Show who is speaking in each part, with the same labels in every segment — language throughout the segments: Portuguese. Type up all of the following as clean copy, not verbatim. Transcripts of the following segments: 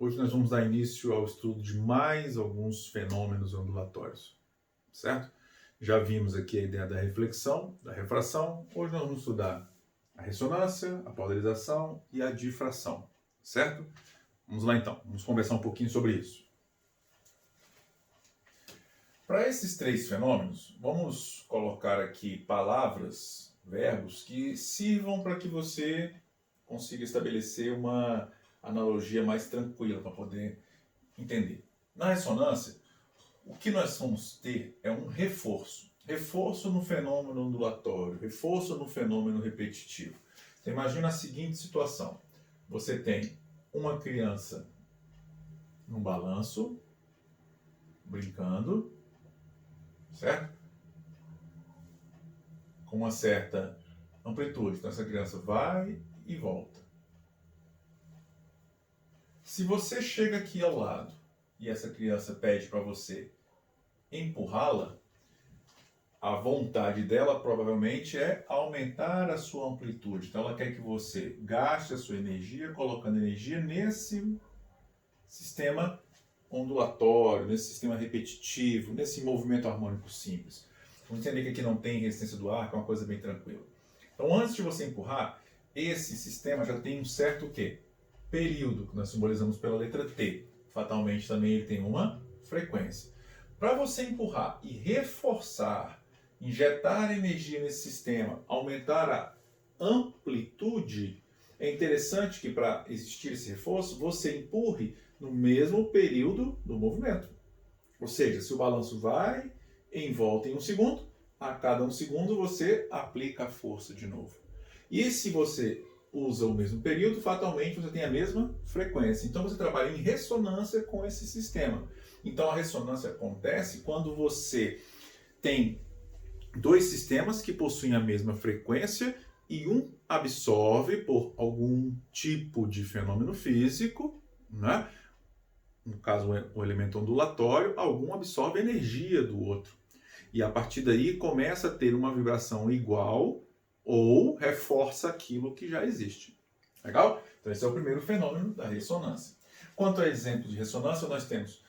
Speaker 1: Hoje nós vamos dar início ao estudo de mais alguns fenômenos ondulatórios, certo? Já vimos aqui a ideia da reflexão, da refração. Hoje nós vamos estudar a ressonância, a polarização e a difração, certo? Vamos lá então, vamos conversar um pouquinho sobre isso. Para esses três fenômenos, vamos colocar aqui palavras, verbos que sirvam para que você consiga estabelecer uma analogia mais tranquila para poder entender. Na ressonância, o que nós vamos ter é um reforço. Reforço no fenômeno ondulatório, reforço no fenômeno repetitivo. Então, imagina a seguinte situação. Você tem uma criança num balanço, brincando, certo? Com uma certa amplitude. Então, essa criança vai e volta. Se você chega aqui ao lado e essa criança pede para você empurrá-la, a vontade dela provavelmente é aumentar a sua amplitude. Então ela quer que você gaste a sua energia colocando energia nesse sistema ondulatório, nesse sistema repetitivo, nesse movimento harmônico simples. Vamos entender que aqui não tem resistência do ar, que é uma coisa bem tranquila. Então antes de você empurrar, esse sistema já tem um certo o quê? Período, que nós simbolizamos pela letra T. Fatalmente também ele tem uma frequência. Para você empurrar e reforçar, injetar energia nesse sistema, aumentar a amplitude, é interessante que para existir esse reforço, você empurre no mesmo período do movimento. Ou seja, se o balanço vai em volta em 1 segundo, a cada 1 segundo você aplica a força de novo. E se você usa o mesmo período, fatalmente você tem a mesma frequência. Então você trabalha em ressonância com esse sistema. Então a ressonância acontece quando você tem dois sistemas que possuem a mesma frequência e um absorve por algum tipo de fenômeno físico, né? No caso o elemento ondulatório, algum absorve energia do outro. E a partir daí começa a ter uma vibração igual ou reforça aquilo que já existe. Legal? Então esse é o primeiro fenômeno da ressonância. Quanto a exemplos de ressonância, nós temos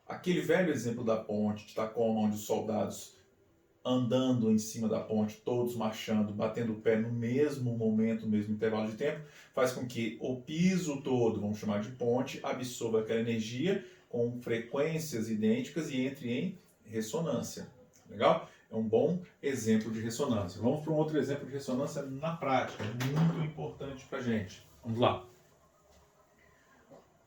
Speaker 1: aquele velho exemplo da ponte, que está com a mão de soldados andando em cima da ponte, todos marchando, batendo o pé no mesmo momento, no mesmo intervalo de tempo, faz com que o piso todo, vamos chamar de ponte, absorva aquela energia com frequências idênticas e entre em ressonância. Legal? É um bom exemplo de ressonância. Vamos para um outro exemplo de ressonância na prática, muito importante para a gente. Vamos lá.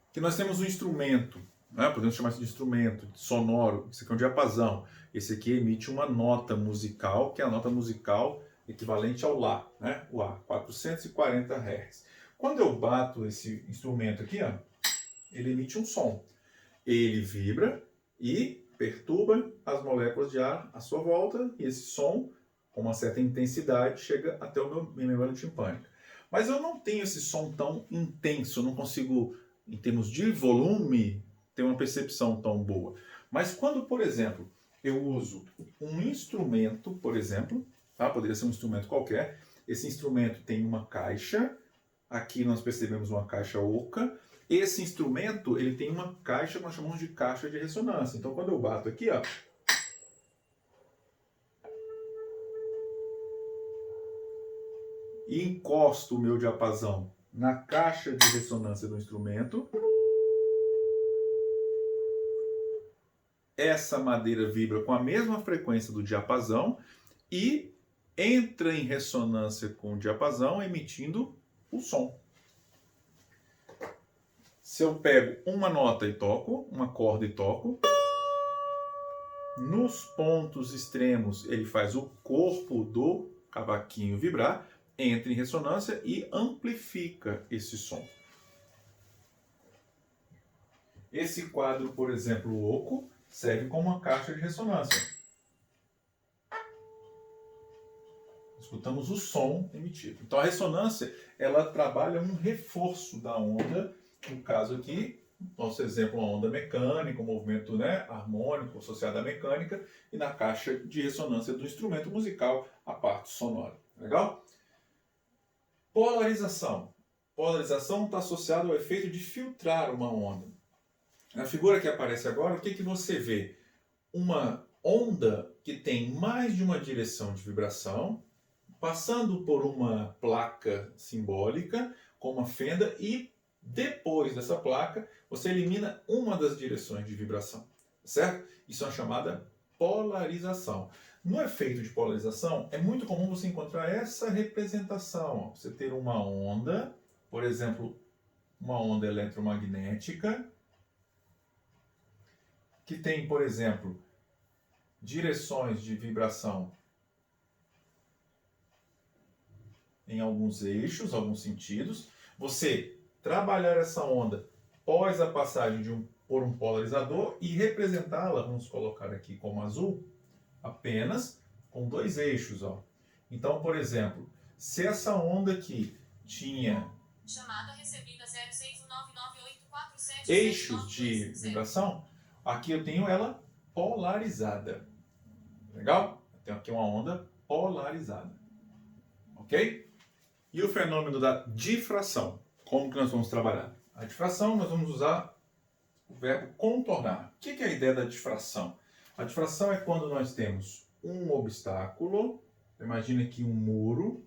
Speaker 1: Aqui nós temos um instrumento, né? Podemos chamar isso de instrumento sonoro. Esse aqui é um diapasão. Esse aqui emite uma nota musical, que é a nota musical equivalente ao Lá, né? O A, 440 Hz. Quando eu bato esse instrumento aqui, ó, ele emite um som. Ele vibra e perturba as moléculas de ar à sua volta, e esse som, com uma certa intensidade, chega até minha membrana timpânica. Mas eu não tenho esse som tão intenso, eu não consigo, em termos de volume, ter uma percepção tão boa. Mas quando, por exemplo, eu uso um instrumento, por exemplo, tá? Poderia ser um instrumento qualquer, esse instrumento tem uma caixa, aqui nós percebemos uma caixa oca. Esse instrumento, ele tem uma caixa que nós chamamos de caixa de ressonância. Então, quando eu bato aqui, ó, e encosto o meu diapasão na caixa de ressonância do instrumento, essa madeira vibra com a mesma frequência do diapasão e entra em ressonância com o diapasão, emitindo o som. Se eu pego uma nota e toco, uma corda e toco, nos pontos extremos ele faz o corpo do cavaquinho vibrar, entra em ressonância e amplifica esse som. Esse quadro, por exemplo, oco, serve como uma caixa de ressonância. Escutamos o som emitido. Então a ressonância, ela trabalha um reforço da onda. No caso aqui, nosso exemplo, uma onda mecânica, um movimento, né, harmônico associado à mecânica, e na caixa de ressonância do instrumento musical, a parte sonora. Legal? Polarização. Polarização está associada ao efeito de filtrar uma onda. Na figura que aparece agora, o que, que você vê? Uma onda que tem mais de uma direção de vibração, passando por uma placa simbólica com uma fenda e depois dessa placa você elimina uma das direções de vibração, certo? Isso é uma chamada polarização. No efeito de polarização é muito comum você encontrar essa representação. Você ter uma onda, por exemplo, uma onda eletromagnética que tem, por exemplo, direções de vibração em alguns eixos, alguns sentidos. Você trabalhar essa onda após a passagem por um polarizador e representá-la, vamos colocar aqui como azul, apenas com dois eixos. Ó. Então, por exemplo, se essa onda aqui tinha
Speaker 2: chamada recebida 061998477
Speaker 1: eixos de vibração, aqui eu tenho ela polarizada. Legal? Eu tenho aqui uma onda polarizada. Ok? E o fenômeno da difração? Como que nós vamos trabalhar? A difração, nós vamos usar o verbo contornar. O que é a ideia da difração? A difração é quando nós temos um obstáculo, imagine aqui um muro,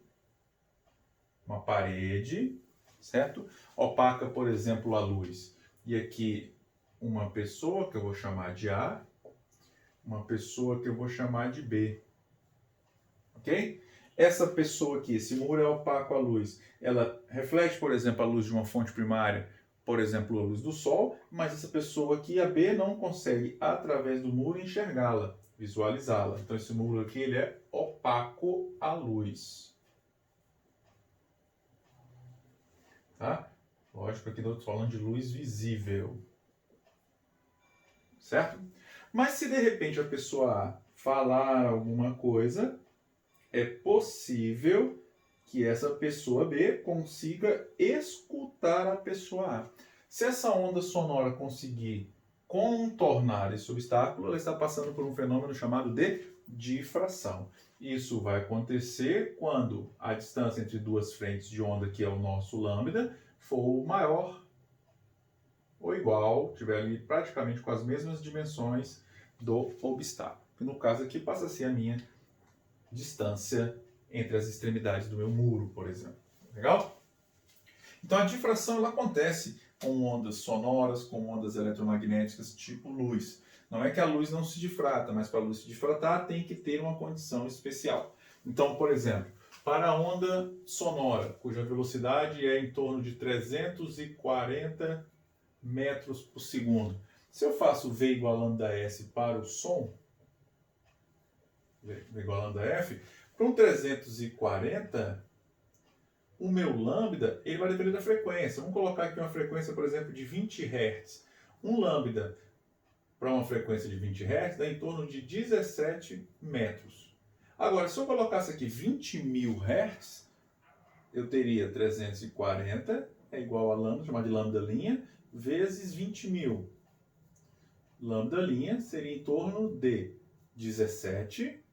Speaker 1: uma parede, certo? Opaca, por exemplo, a luz. E aqui uma pessoa que eu vou chamar de A, uma pessoa que eu vou chamar de B. Ok? Essa pessoa aqui, esse muro é opaco à luz, ela reflete, por exemplo, a luz de uma fonte primária, por exemplo, a luz do sol, mas essa pessoa aqui, a B, não consegue, através do muro, enxergá-la, visualizá-la. Então, esse muro aqui, ele é opaco à luz. Tá? Lógico, aqui eu estou falando de luz visível. Certo? Mas se, de repente, a pessoa A falar alguma coisa, é possível que essa pessoa B consiga escutar a pessoa A. Se essa onda sonora conseguir contornar esse obstáculo, ela está passando por um fenômeno chamado de difração. Isso vai acontecer quando a distância entre duas frentes de onda, que é o nosso lambda, for maior ou igual, estiver ali praticamente com as mesmas dimensões do obstáculo. No caso aqui passa a ser a minha distância entre as extremidades do meu muro, por exemplo. Legal? Então a difração ela acontece com ondas sonoras, com ondas eletromagnéticas tipo luz. Não é que a luz não se difrata, mas para a luz se difratar tem que ter uma condição especial. Então, por exemplo, para a onda sonora, cuja velocidade é em torno de 340 metros por segundo. Se eu faço V igual a lambda S para o som, V igual a lambda F, para um 340, o meu lambda ele vai depender da frequência. Vamos colocar aqui uma frequência, por exemplo, de 20 Hz. Um lambda para uma frequência de 20 Hz dá em torno de 17 metros. Agora, se eu colocasse aqui 20.000 Hz, eu teria 340 é igual a lambda, chamada de lambda linha, vezes 20.000. Lambda linha seria em torno de 17,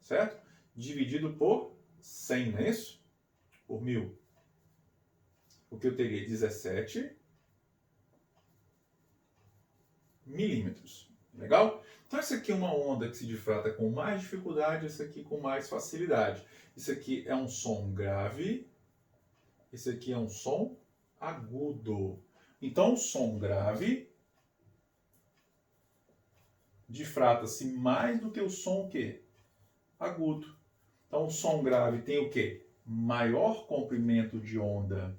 Speaker 1: certo? Dividido por 100, não é isso? Por 1.000. Porque eu teria 17 milímetros. Legal? Então, essa aqui é uma onda que se difrata com mais dificuldade, essa aqui com mais facilidade. Isso aqui é um som grave, esse aqui é um som agudo. Então, o som grave difrata-se mais do que o som o quê? Agudo. Então, o som grave tem o quê? Maior comprimento de onda.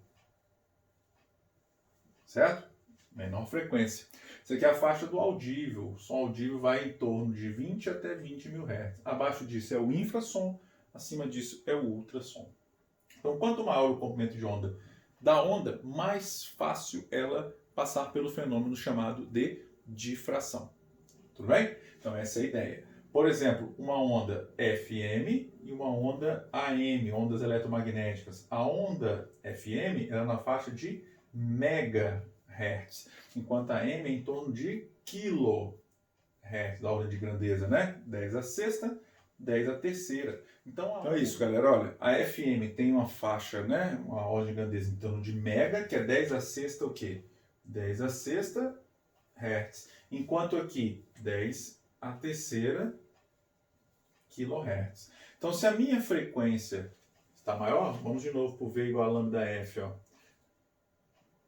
Speaker 1: Certo? Menor frequência. Isso aqui é a faixa do audível. O som audível vai em torno de 20 até 20.000 Hz. Abaixo disso é o infrassom, acima disso é o ultrassom. Então, quanto maior o comprimento de onda da onda, mais fácil ela passar pelo fenômeno chamado de difração. Tudo bem? Então, essa é a ideia. Por exemplo, uma onda FM e uma onda AM, ondas eletromagnéticas. A onda FM era na faixa de megahertz, enquanto a AM é em torno de kilohertz, da ordem de grandeza, né? 10 a sexta, 10 a terceira. Então é isso, galera. Olha, a FM tem uma faixa, né? Uma ordem de grandeza em torno de mega, que é 10 a sexta o quê? 10 a sexta Hz, enquanto aqui 10 a terceira kHz. Então, se a minha frequência está maior, vamos de novo para o V igual a lambda F. Ó.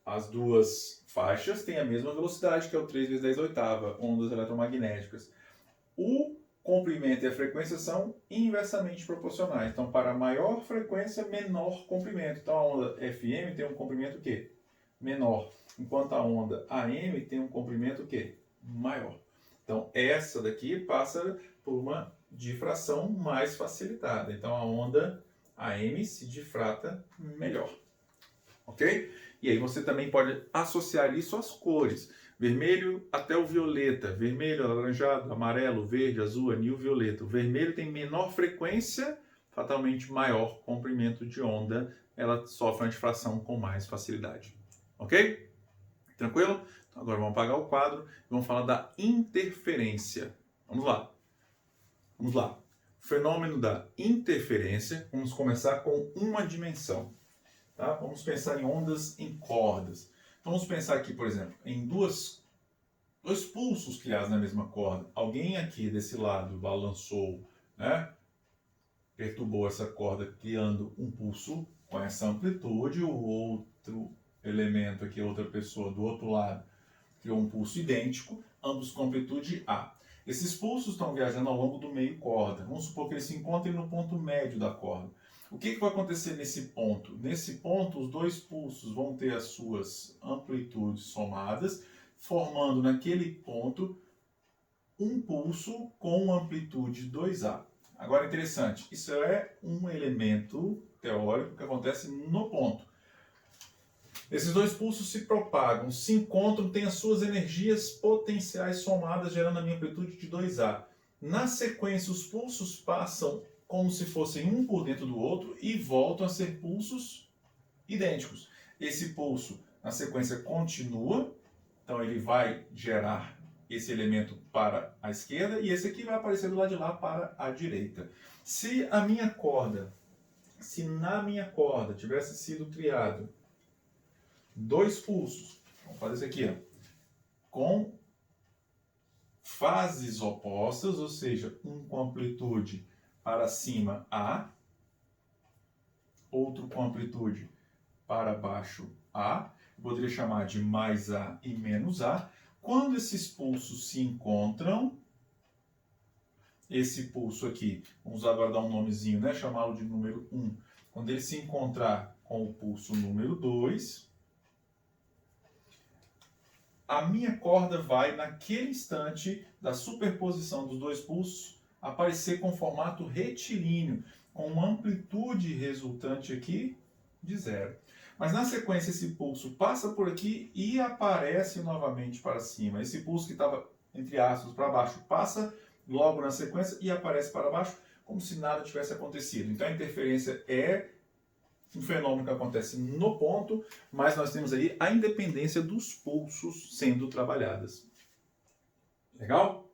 Speaker 1: As duas faixas têm a mesma velocidade, que é o 3 vezes 10 oitava, ondas eletromagnéticas. O comprimento e a frequência são inversamente proporcionais. Então, para maior frequência, menor comprimento. Então, a onda FM tem um comprimento o quê? Menor. Enquanto a onda AM tem um comprimento o quê? Maior. Então, essa daqui passa por uma difração mais facilitada. Então, a onda AM se difrata melhor. Ok? E aí você também pode associar isso às cores. Vermelho até o violeta. Vermelho, alaranjado, amarelo, verde, azul, anil, violeta. O vermelho tem menor frequência, fatalmente maior comprimento de onda. Ela sofre uma difração com mais facilidade. Ok? Tranquilo? Então agora vamos apagar o quadro e vamos falar da interferência. Vamos lá. Vamos lá. O fenômeno da interferência, vamos começar com uma dimensão. Tá? Vamos pensar em ondas em cordas. Então vamos pensar aqui, por exemplo, em dois pulsos criados na mesma corda. Alguém aqui desse lado balançou, né? Perturbou essa corda criando um pulso com essa amplitude. O outro elemento aqui, outra pessoa do outro lado, criou um pulso idêntico, ambos com amplitude A. Esses pulsos estão viajando ao longo do meio corda. Vamos supor que eles se encontrem no ponto médio da corda. O que vai acontecer nesse ponto? Nesse ponto, os dois pulsos vão ter as suas amplitudes somadas, formando naquele ponto um pulso com amplitude 2A. Agora, interessante, isso é um elemento teórico que acontece no ponto. Esses dois pulsos se propagam, se encontram, têm as suas energias potenciais somadas, gerando a minha amplitude de 2A. Na sequência, os pulsos passam como se fossem um por dentro do outro e voltam a ser pulsos idênticos. Esse pulso, na sequência, continua, então ele vai gerar esse elemento para a esquerda e esse aqui vai aparecer do lado de lá para a direita. Se na minha corda tivesse sido criado dois pulsos, vamos fazer isso aqui, ó, com fases opostas, ou seja, um com amplitude para cima A, outro com amplitude para baixo A, eu poderia chamar de mais A e menos A. Quando esses pulsos se encontram, esse pulso aqui, vamos agora dar um nomezinho, né? Chamá-lo de número 1. Quando ele se encontrar com o pulso número 2, a minha corda vai, naquele instante da superposição dos dois pulsos, aparecer com formato retilíneo, com uma amplitude resultante aqui de 0. Mas na sequência esse pulso passa por aqui e aparece novamente para cima. Esse pulso que estava, entre aspas, para baixo, passa logo na sequência e aparece para baixo, como se nada tivesse acontecido. Então a interferência é um fenômeno que acontece no ponto, mas nós temos aí a independência dos pulsos sendo trabalhadas. Legal?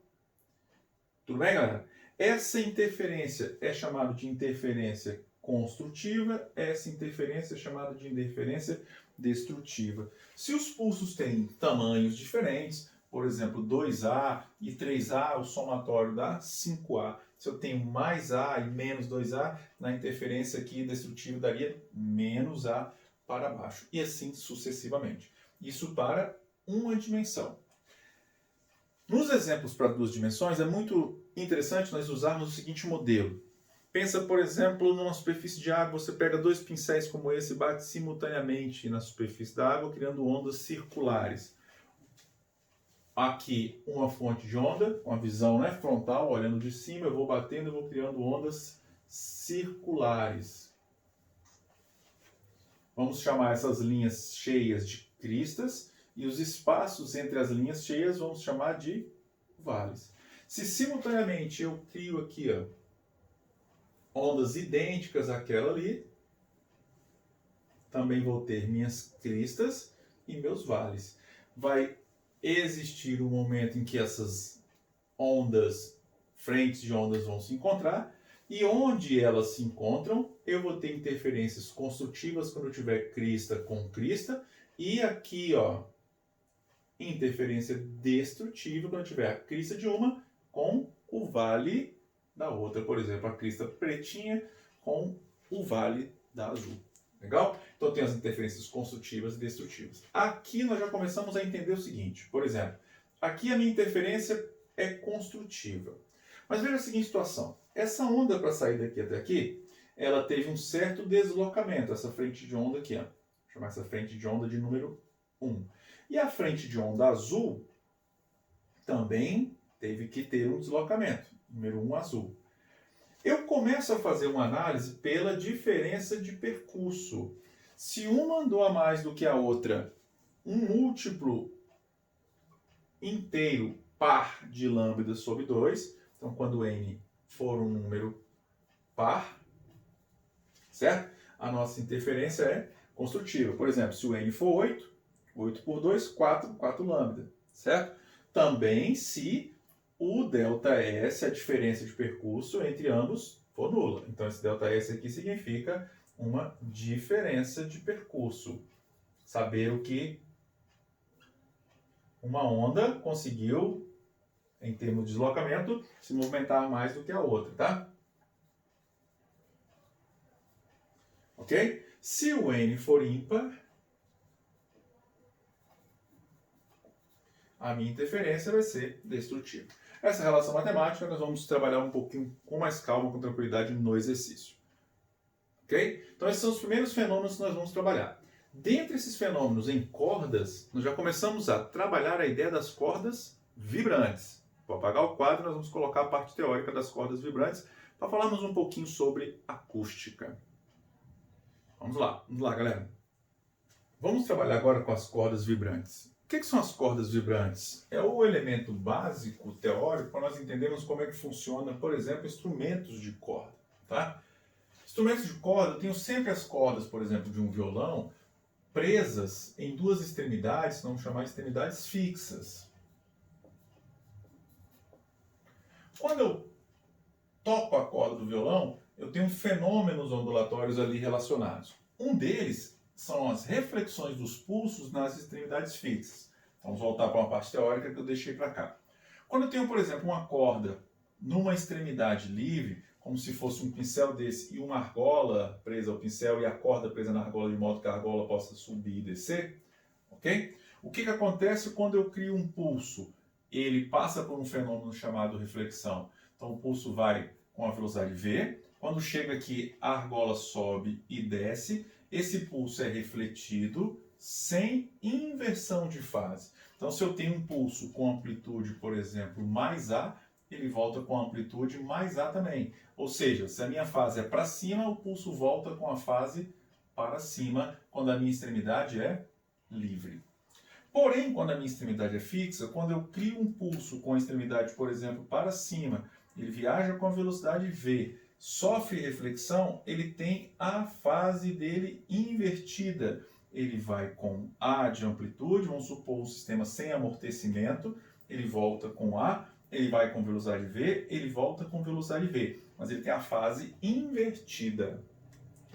Speaker 1: Tudo bem, galera? Essa interferência é chamada de interferência construtiva, essa interferência é chamada de interferência destrutiva. Se os pulsos têm tamanhos diferentes, por exemplo, 2A e 3A, o somatório dá 5A. Se eu tenho mais A e menos 2A, na interferência aqui destrutiva daria menos A para baixo. E assim sucessivamente. Isso para uma dimensão. Nos exemplos para duas dimensões, é muito interessante nós usarmos o seguinte modelo. Pensa, por exemplo, numa superfície de água, você pega dois pincéis como esse e bate simultaneamente na superfície da água, criando ondas circulares. Aqui uma fonte de onda, uma visão, né, frontal, olhando de cima, eu vou batendo e vou criando ondas circulares. Vamos chamar essas linhas cheias de cristas e os espaços entre as linhas cheias vamos chamar de vales. Se simultaneamente eu crio aqui, ó, ondas idênticas àquela ali, também vou ter minhas cristas e meus vales. Vai existir um momento em que essas ondas, frentes de ondas vão se encontrar, e onde elas se encontram, eu vou ter interferências construtivas quando eu tiver crista com crista, e aqui, ó, interferência destrutiva quando eu tiver a crista de uma com o vale da outra. Por exemplo, a crista pretinha com o vale da azul. Legal? Então tem as interferências construtivas e destrutivas. Aqui nós já começamos a entender o seguinte. Por exemplo, aqui a minha interferência é construtiva. Mas veja a seguinte situação. Essa onda para sair daqui até aqui, ela teve um certo deslocamento. Essa frente de onda aqui, ó. Vou chamar essa frente de onda de número 1. E a frente de onda azul também teve que ter um deslocamento. Número 1 azul. Eu começo a fazer uma análise pela diferença de percurso. Se uma andou a mais do que a outra, um múltiplo inteiro par de lambda sobre 2, então quando n for um número par, certo? A nossa interferência é construtiva. Por exemplo, se o n for 8, 8 por 2, 4 lambda, certo? Também se o ΔS, a diferença de percurso entre ambos, for nula. Então, esse ΔS aqui significa uma diferença de percurso. Saber o que uma onda conseguiu, em termos de deslocamento, se movimentar mais do que a outra, tá? Ok? Se o n for ímpar, a minha interferência vai ser destrutiva. Essa relação matemática nós vamos trabalhar um pouquinho com mais calma, com tranquilidade no exercício. Ok? Então esses são os primeiros fenômenos que nós vamos trabalhar. Dentre esses fenômenos em cordas, nós já começamos a trabalhar a ideia das cordas vibrantes. Vou apagar o quadro e nós vamos colocar a parte teórica das cordas vibrantes para falarmos um pouquinho sobre acústica. Vamos lá, galera. Vamos trabalhar agora com as cordas vibrantes. O que são as cordas vibrantes? É o elemento básico, teórico, para nós entendermos como é que funciona, por exemplo, instrumentos de corda. Tá? Instrumentos de corda, eu tenho sempre as cordas, por exemplo, de um violão, presas em duas extremidades, vamos chamar de extremidades fixas. Quando eu toco a corda do violão, eu tenho fenômenos ondulatórios ali relacionados. Um deles são as reflexões dos pulsos nas extremidades fixas. Vamos voltar para uma parte teórica que eu deixei para cá. Quando eu tenho, por exemplo, uma corda numa extremidade livre, como se fosse um pincel desse e uma argola presa ao pincel e a corda presa na argola de modo que a argola possa subir e descer, ok? O que acontece quando eu crio um pulso? Ele passa por um fenômeno chamado reflexão. Então o pulso vai com a velocidade v. Quando chega aqui, a argola sobe e desce. Esse pulso é refletido sem inversão de fase. Então, se eu tenho um pulso com amplitude, por exemplo, mais A, ele volta com amplitude mais A também. Ou seja, se a minha fase é para cima, o pulso volta com a fase para cima, quando a minha extremidade é livre. Porém, quando a minha extremidade é fixa, quando eu crio um pulso com a extremidade, por exemplo, para cima, ele viaja com a velocidade v, sofre reflexão, ele tem a fase dele invertida. Ele vai com A de amplitude, vamos supor um sistema sem amortecimento, ele volta com A, ele vai com velocidade v, ele volta com velocidade v. Mas ele tem a fase invertida,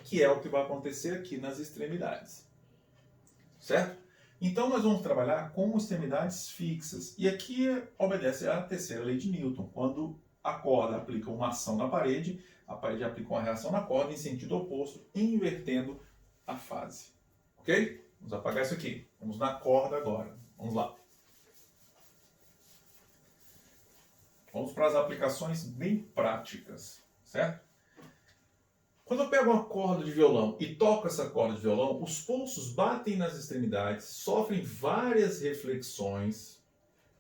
Speaker 1: que é o que vai acontecer aqui nas extremidades. Certo? Então nós vamos trabalhar com extremidades fixas. E aqui obedece à terceira lei de Newton. Quando a corda aplica uma ação na parede, a parede aplica uma reação na corda em sentido oposto, invertendo a fase. Ok? Vamos apagar isso aqui. Vamos na corda agora. Vamos lá. Vamos para as aplicações bem práticas, certo? Quando eu pego uma corda de violão e toco essa corda de violão, os pulsos batem nas extremidades, sofrem várias reflexões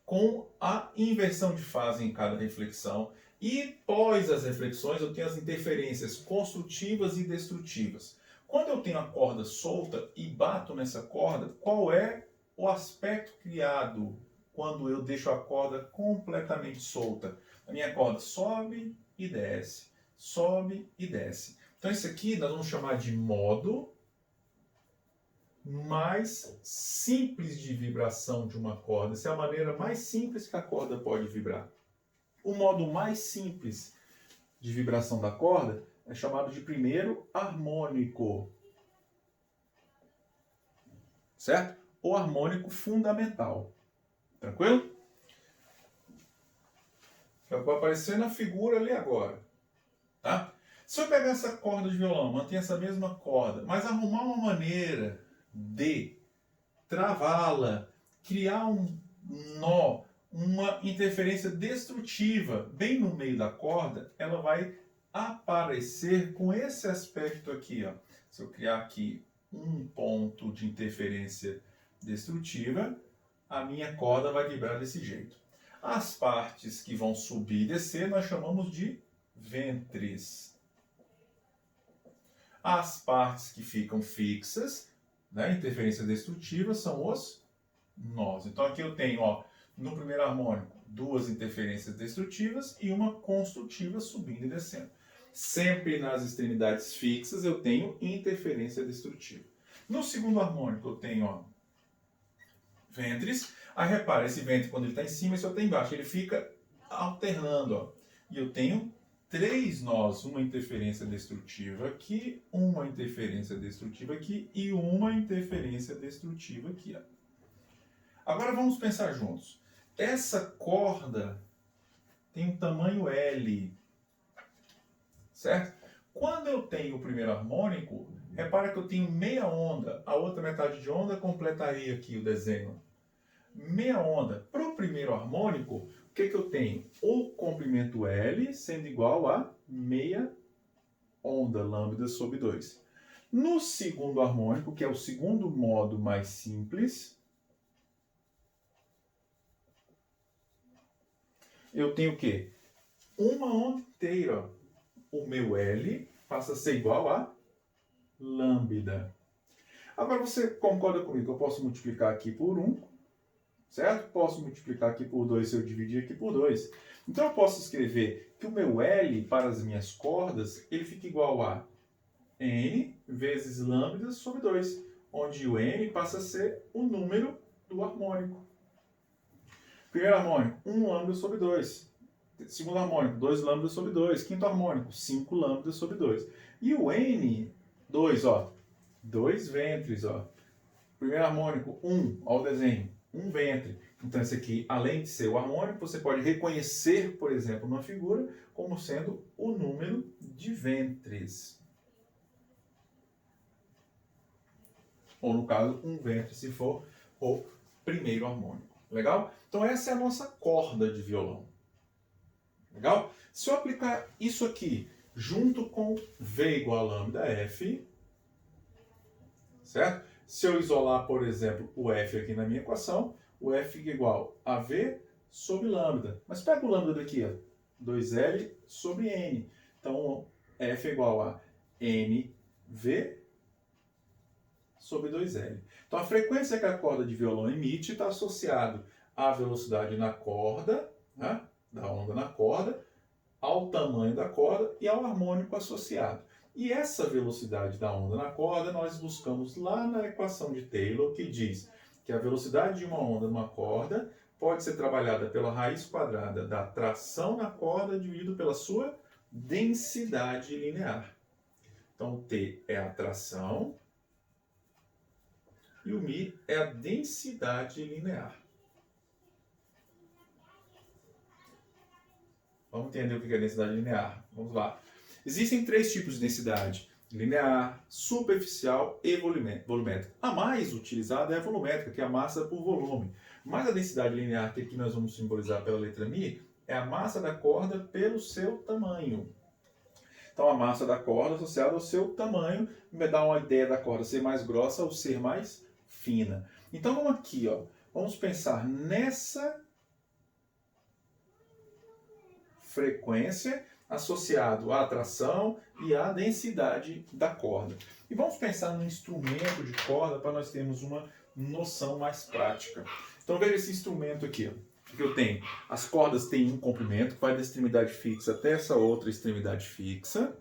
Speaker 1: com a inversão de fase em cada reflexão. E após as reflexões eu tenho as interferências construtivas e destrutivas. Quando eu tenho a corda solta e bato nessa corda, qual é o aspecto criado quando eu deixo a corda completamente solta? A minha corda sobe e desce, sobe e desce. Então isso aqui nós vamos chamar de modo mais simples de vibração de uma corda. Essa é a maneira mais simples que a corda pode vibrar. O modo mais simples de vibração da corda é chamado de primeiro harmônico. Certo? Ou harmônico fundamental. Tranquilo? É o que vai aparecer na figura ali agora. Tá? Se eu pegar essa corda de violão, manter essa mesma corda, mas arrumar uma maneira de travá-la, criar um nó, uma interferência destrutiva bem no meio da corda, ela vai aparecer com esse aspecto aqui. Ó. Se eu criar aqui um ponto de interferência destrutiva, a minha corda vai vibrar desse jeito. As partes que vão subir e descer nós chamamos de ventres. As partes que ficam fixas, né, interferência destrutiva, são os nós. Então aqui eu tenho, ó, no primeiro harmônico, duas interferências destrutivas e uma construtiva subindo e descendo. Sempre nas extremidades fixas eu tenho interferência destrutiva. No segundo harmônico eu tenho, ó, ventres. Aí repara, esse ventre quando ele está em cima, esse outro está embaixo. Ele fica alternando, ó. E eu tenho três nós, uma interferência destrutiva aqui, uma interferência destrutiva aqui e uma interferência destrutiva aqui, ó. Agora vamos pensar juntos. Essa corda tem um tamanho L, certo? Quando eu tenho o primeiro harmônico, repara que eu tenho meia onda, a outra metade de onda completaria aqui o desenho. Meia onda. Para o primeiro harmônico, o que eu tenho? O comprimento L sendo igual a meia onda, lambda sobre 2. No segundo harmônico, que é o segundo modo mais simples, eu tenho o quê? Uma onda inteira. O meu L passa a ser igual a lambda. Agora você concorda comigo que eu posso multiplicar aqui por 1, certo? Posso multiplicar aqui por 2 se eu dividir aqui por 2. Então eu posso escrever que o meu L para as minhas cordas, ele fica igual a N vezes lambda sobre 2, onde o N passa a ser o número do harmônico. Primeiro harmônico, 1 lambda sobre 2. Segundo harmônico, 2 lambda sobre 2. Quinto harmônico, 5 lambda sobre 2. E o N, 2, ó. 2 ventres, ó. Primeiro harmônico, 1, ó o desenho. 1 ventre. Então esse aqui, além de ser o harmônico, você pode reconhecer, por exemplo, numa figura, como sendo o número de ventres. Ou no caso, 1 ventre, se for o primeiro harmônico. Legal? Então essa é a nossa corda de violão. Legal? Se eu aplicar isso aqui junto com V igual a lambda F, certo? Se eu isolar, por exemplo, o F aqui na minha equação, o F fica igual a V sobre lambda. Mas pega o lambda daqui, ó, 2L sobre N. Então, F é igual a NV sobre 2L. Então, a frequência que a corda de violão emite está associado à velocidade na corda, né, da onda na corda, ao tamanho da corda e ao harmônico associado. E essa velocidade da onda na corda nós buscamos lá na equação de Taylor, que diz que a velocidade de uma onda numa corda pode ser trabalhada pela raiz quadrada da tração na corda dividido pela sua densidade linear. Então, T é a tração e o Mi é a densidade linear. Vamos entender o que é densidade linear. Vamos lá. Existem 3 tipos de densidade: linear, superficial e volumétrica. A mais utilizada é a volumétrica, que é a massa por volume. Mas a densidade linear, que aqui nós vamos simbolizar pela letra Mi, é a massa da corda pelo seu tamanho. Então a massa da corda associada ao seu tamanho me dá uma ideia da corda ser mais grossa ou ser mais fina. Então vamos aqui, ó. Vamos pensar nessa frequência associado à tração e à densidade da corda. E vamos pensar no instrumento de corda para nós termos uma noção mais prática. Então veja esse instrumento aqui. O que eu tenho? As cordas têm um comprimento que vai da extremidade fixa até essa outra extremidade fixa.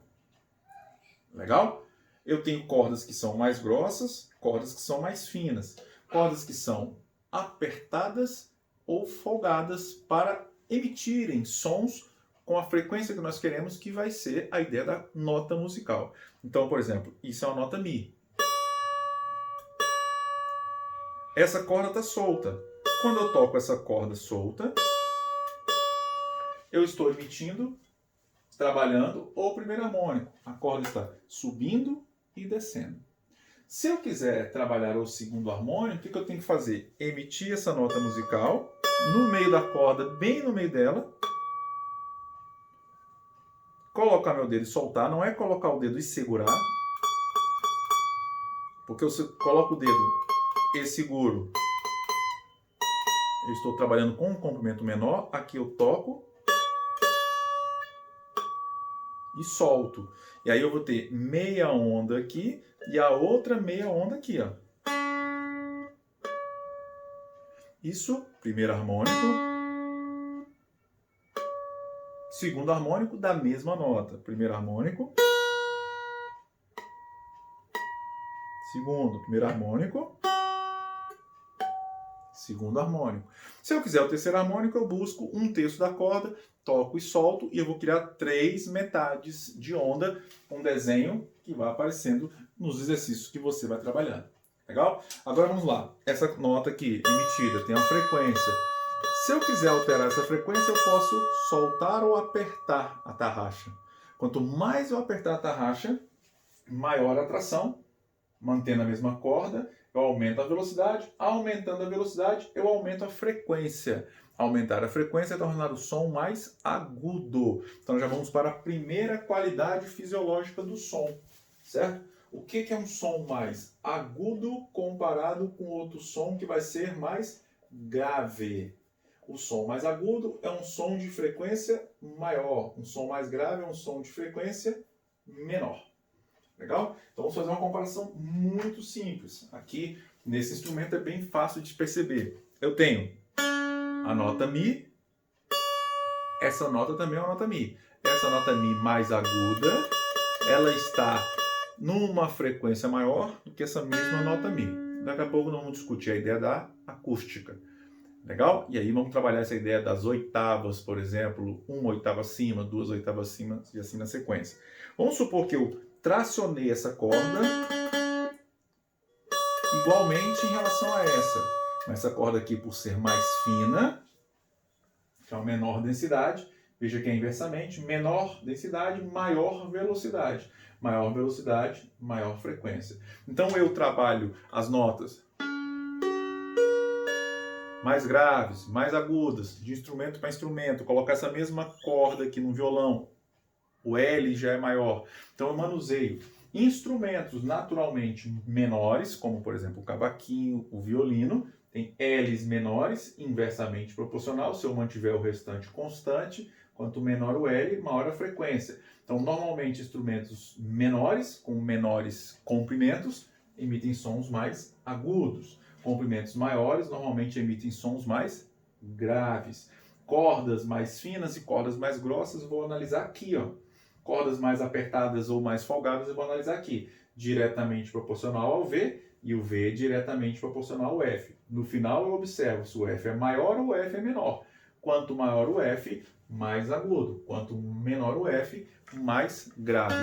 Speaker 1: Legal? Eu tenho cordas que são mais grossas, cordas que são mais finas. Cordas que são apertadas ou folgadas para emitirem sons com a frequência que nós queremos, que vai ser a ideia da nota musical. Então, por exemplo, isso é uma nota Mi. Essa corda está solta. Quando eu toco essa corda solta, eu estou emitindo, trabalhando o primeiro harmônico. A corda está subindo e descendo. Se eu quiser trabalhar o segundo harmônico, o que eu tenho que fazer? Emitir essa nota musical no meio da corda, bem no meio dela. Colocar meu dedo e soltar. Não é colocar o dedo e segurar. Porque eu coloco o dedo e seguro. Eu estou trabalhando com um comprimento menor. Aqui eu toco e solto. E aí eu vou ter meia onda aqui e a outra meia onda aqui, ó. Isso, primeiro harmônico. Segundo harmônico da mesma nota. Primeiro harmônico. Segundo, primeiro harmônico. Segundo harmônico. Se eu quiser o terceiro harmônico, eu busco um terço da corda, toco e solto, e eu vou criar 3 metades de onda, um desenho que vai aparecendo nos exercícios que você vai trabalhando. Legal? Agora vamos lá. Essa nota aqui, emitida, tem uma frequência. Se eu quiser alterar essa frequência, eu posso soltar ou apertar a tarraxa. Quanto mais eu apertar a tarraxa, maior a tração, mantendo a mesma corda, eu aumento a velocidade. Aumentando a velocidade, eu aumento a frequência. Aumentar a frequência é tornar o som mais agudo. Então já vamos para a primeira qualidade fisiológica do som, certo? O que é um som mais agudo comparado com outro som que vai ser mais grave? O som mais agudo é um som de frequência maior. Um som mais grave é um som de frequência menor. Legal? Então vamos fazer uma comparação muito simples. Aqui, nesse instrumento, é bem fácil de perceber. Eu tenho a nota Mi. Essa nota também é uma nota Mi. Essa nota Mi mais aguda, ela está numa frequência maior do que essa mesma nota Mi. Daqui a pouco nós vamos discutir a ideia da acústica. Legal? E aí vamos trabalhar essa ideia das oitavas, por exemplo, 1 oitava acima, 2 oitavas acima e assim na sequência. Vamos supor que eu tracionei essa corda igualmente em relação a essa. Essa corda aqui, por ser mais fina, que é uma menor densidade, veja que é inversamente, menor densidade, maior velocidade. Maior velocidade, maior frequência. Então eu trabalho as notas mais graves, mais agudas, de instrumento para instrumento, colocar essa mesma corda aqui no violão, o L já é maior. Então eu manuseio instrumentos naturalmente menores, como por exemplo o cavaquinho, o violino, tem L's menores, inversamente proporcional, se eu mantiver o restante constante, quanto menor o L, maior a frequência. Então normalmente instrumentos menores, com menores comprimentos, emitem sons mais agudos. Comprimentos maiores normalmente emitem sons mais graves. Cordas mais finas e cordas mais grossas eu vou analisar aqui, ó. Cordas mais apertadas ou mais folgadas eu vou analisar aqui. Diretamente proporcional ao V e o V diretamente proporcional ao F. No final eu observo se o F é maior ou o F é menor. Quanto maior o F, mais agudo. Quanto menor o F, mais grave.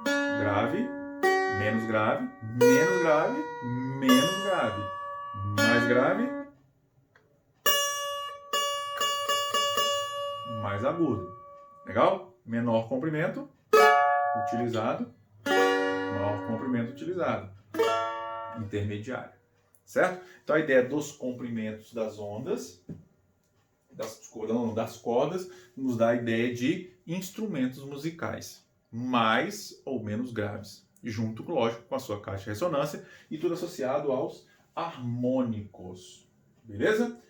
Speaker 1: Grave. Menos grave, menos grave, menos grave, mais grave, mais agudo. Legal? Menor comprimento utilizado, maior comprimento utilizado, intermediário. Certo? Então a ideia dos comprimentos das ondas, das cordas, nos dá a ideia de instrumentos musicais, mais ou menos graves. Junto, lógico, com a sua caixa de ressonância e tudo associado aos harmônicos. Beleza?